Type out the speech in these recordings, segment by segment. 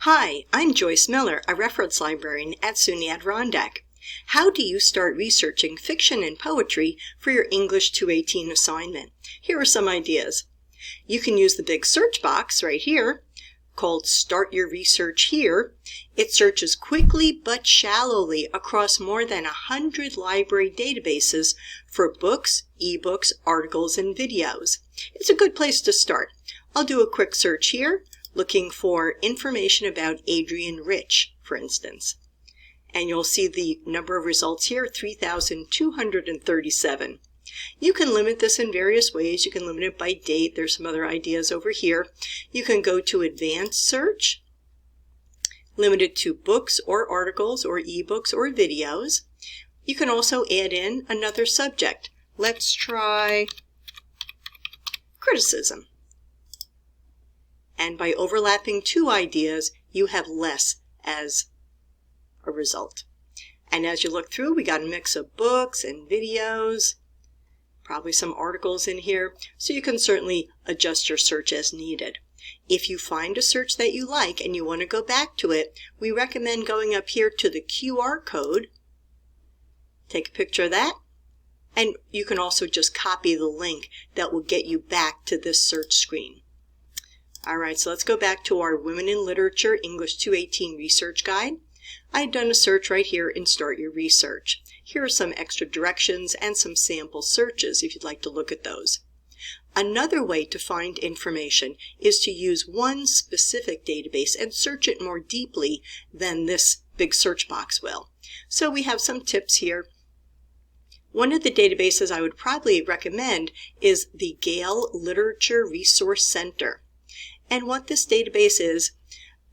Hi, I'm Joyce Miller, a reference librarian at SUNY Adirondack. How do you start researching fiction and poetry for your English 218 assignment? Here are some ideas. You can use the big search box right here, called Start Your Research Here. It searches quickly but shallowly across more than 100 library databases for books, ebooks, articles, and videos. It's a good place to start. I'll do a quick search here, looking for information about Adrienne Rich, for instance. And you'll see the number of results here, 3,237. You can limit this in various ways. You can limit it by date. There's some other ideas over here. You can go to advanced search, limit it to books or articles or ebooks or videos. You can also add in another subject. Let's try criticism. And by overlapping two ideas, you have less as a result. And as you look through, we got a mix of books and videos, probably some articles in here, so you can certainly adjust your search as needed. If you find a search that you like and you want to go back to it, we recommend going up here to the QR code, take a picture of that, and you can also just copy the link that will get you back to this search screen. Alright, so let's go back to our Women in Literature English 218 Research Guide. I've done a search right here in Start Your Research. Here are some extra directions and some sample searches if you'd like to look at those. Another way to find information is to use one specific database and search it more deeply than this big search box will. So we have some tips here. One of the databases I would probably recommend is the Gale Literature Resource Center. And what this database is,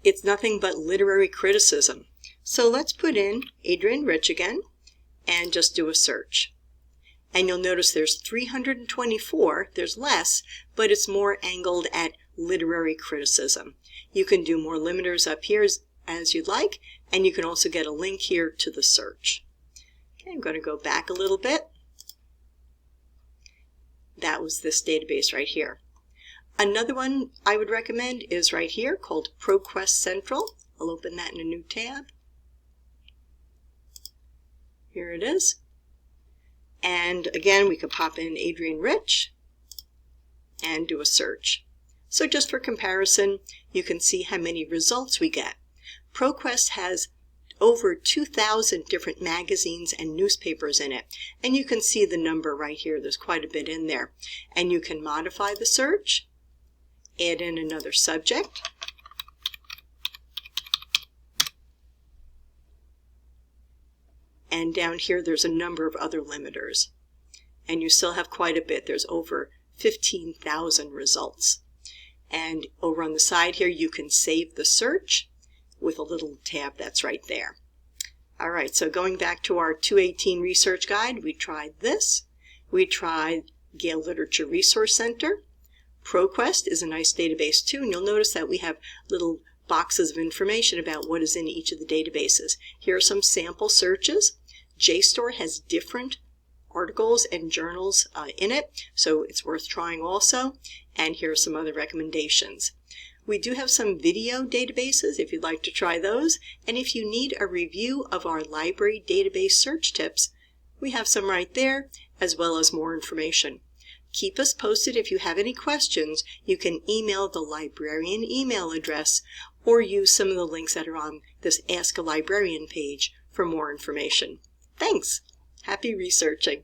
it's nothing but literary criticism. So let's put in Adrienne Rich again and just do a search. And you'll notice there's 324, there's less, but it's more angled at literary criticism. You can do more limiters up here as you'd like, and you can also get a link here to the search. Okay, I'm going to go back a little bit. That was this database right here. Another one I would recommend is right here called ProQuest Central. I'll open that in a new tab. Here it is. And again, we could pop in Adrienne Rich and do a search. So just for comparison, you can see how many results we get. ProQuest has over 2,000 different magazines and newspapers in it. And you can see the number right here. There's quite a bit in there. And you can modify the search, add in another subject, and down here there's a number of other limiters. And you still have quite a bit. There's over 15,000 results. And over on the side here you can save the search with a little tab that's right there. Alright, so going back to our 218 research guide, we tried this. We tried Gale Literature Resource Center. ProQuest is a nice database too, and you'll notice that we have little boxes of information about what is in each of the databases. Here are some sample searches. JSTOR has different articles and journals in it, so it's worth trying also. And here are some other recommendations. We do have some video databases if you'd like to try those, and if you need a review of our library database search tips, we have some right there, as well as more information. Keep us posted if you have any questions. You can email the librarian email address or use some of the links that are on this Ask a Librarian page for more information. Thanks! Happy researching!